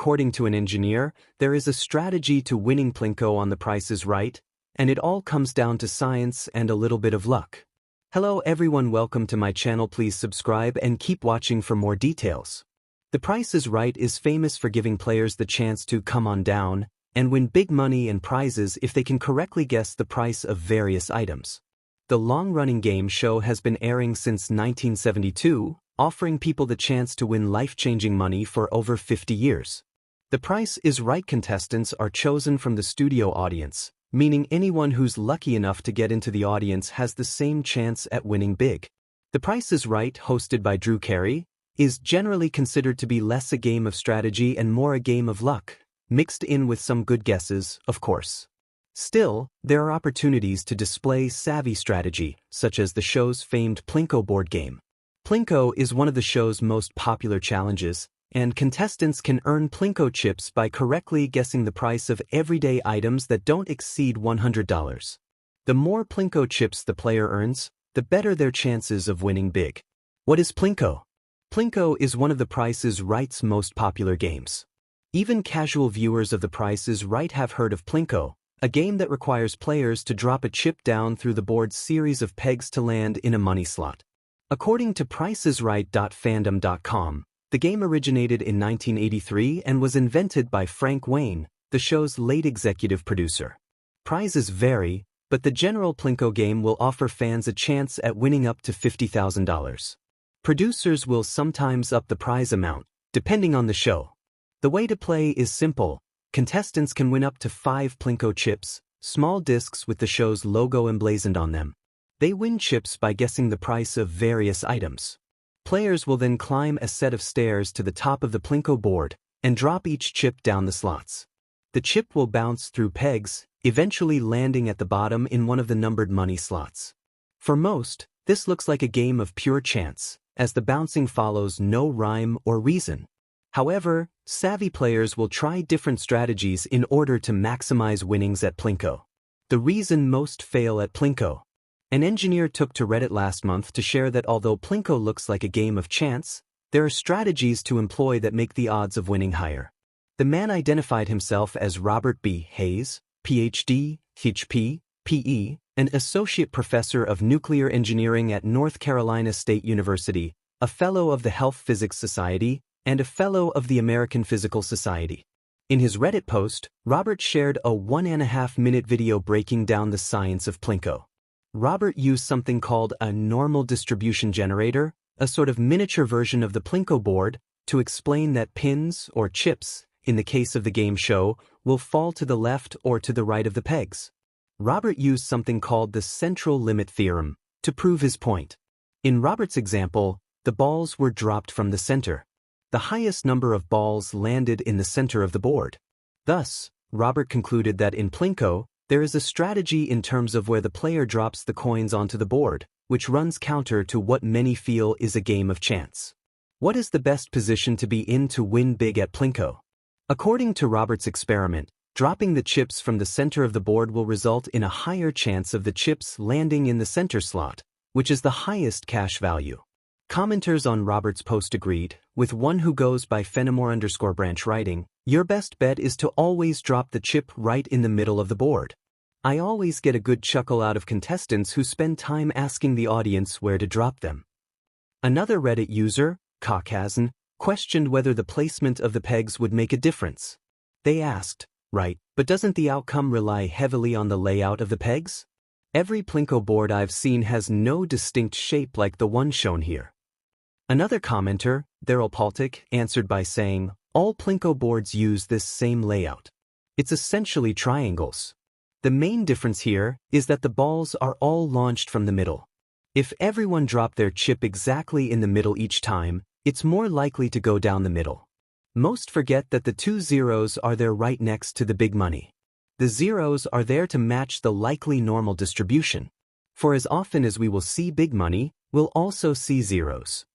according to an engineer, there is a strategy to winning Plinko on The Price is Right, and it all comes down to science and a little bit of luck. Hello everyone, welcome to my channel. Please subscribe and keep watching for more details. The Price is Right is famous for giving players the chance to come on down and win big money and prizes if they can correctly guess the price of various items. The long-running game show has been airing since 1972, offering people the chance to win life-changing money for over 50 years. The Price is Right contestants are chosen from the studio audience, meaning anyone who's lucky enough to get into the audience has the same chance at winning big. The Price is Right, hosted by Drew Carey, is generally considered to be less a game of strategy and more a game of luck, mixed in with some good guesses, of course. Still, there are opportunities to display savvy strategy, such as the show's famed Plinko board game. Plinko is one of the show's most popular challenges, and contestants can earn Plinko chips by correctly guessing the price of everyday items that don't exceed $100. The more Plinko chips the player earns, the better their chances of winning big. What is Plinko? Plinko is one of The Price is Right's most popular games. Even casual viewers of The Price is Right have heard of Plinko, a game that requires players to drop a chip down through the board's series of pegs to land in a money slot. According to PriceIsRight.fandom.com, the game originated in 1983 and was invented by Frank Wayne, the show's late executive producer. Prizes vary, but the general Plinko game will offer fans a chance at winning up to $50,000. Producers will sometimes up the prize amount, depending on the show. The way to play is simple. Contestants can win up to 5 Plinko chips, small discs with the show's logo emblazoned on them. They win chips by guessing the price of various items. Players will then climb a set of stairs to the top of the Plinko board and drop each chip down the slots. The chip will bounce through pegs, eventually landing at the bottom in one of the numbered money slots. For most, this looks like a game of pure chance, as the bouncing follows no rhyme or reason. However, savvy players will try different strategies in order to maximize winnings at Plinko. The reason most fail at Plinko. An engineer took to Reddit last month to share that although Plinko looks like a game of chance, there are strategies to employ that make the odds of winning higher. The man identified himself as Robert B. Hayes, Ph.D., H.P., P.E., an associate professor of nuclear engineering at North Carolina State University, a fellow of the Health Physics Society, and a fellow of the American Physical Society. In his Reddit post, Robert shared a 1.5-minute video breaking down the science of Plinko. Robert used something called a normal distribution generator, a sort of miniature version of the Plinko board, to explain that pins, or chips, in the case of the game show, will fall to the left or to the right of the pegs. Robert used something called the central limit theorem to prove his point. In Robert's example, the balls were dropped from the center. The highest number of balls landed in the center of the board. Thus, Robert concluded that in Plinko, there is a strategy in terms of where the player drops the coins onto the board, which runs counter to what many feel is a game of chance. What is the best position to be in to win big at Plinko? According to Robert's experiment, dropping the chips from the center of the board will result in a higher chance of the chips landing in the center slot, which is the highest cash value. Commenters on Robert's post agreed, with one who goes by Fenimore_branch writing, "Your best bet is to always drop the chip right in the middle of the board." I always get a good chuckle out of contestants who spend time asking the audience where to drop them. Another Reddit user, Caucasian, questioned whether the placement of the pegs would make a difference. They asked, "Right, but doesn't the outcome rely heavily on the layout of the pegs? Every Plinko board I've seen has no distinct shape like the one shown here." Another commenter, Daryl Paltic, answered by saying, "All Plinko boards use this same layout. It's essentially triangles. The main difference here is that the balls are all launched from the middle. If everyone dropped their chip exactly in the middle each time, it's more likely to go down the middle. Most forget that the 2 zeros are there right next to the big money. The zeros are there to match the likely normal distribution. For as often as we will see big money, we'll also see zeros.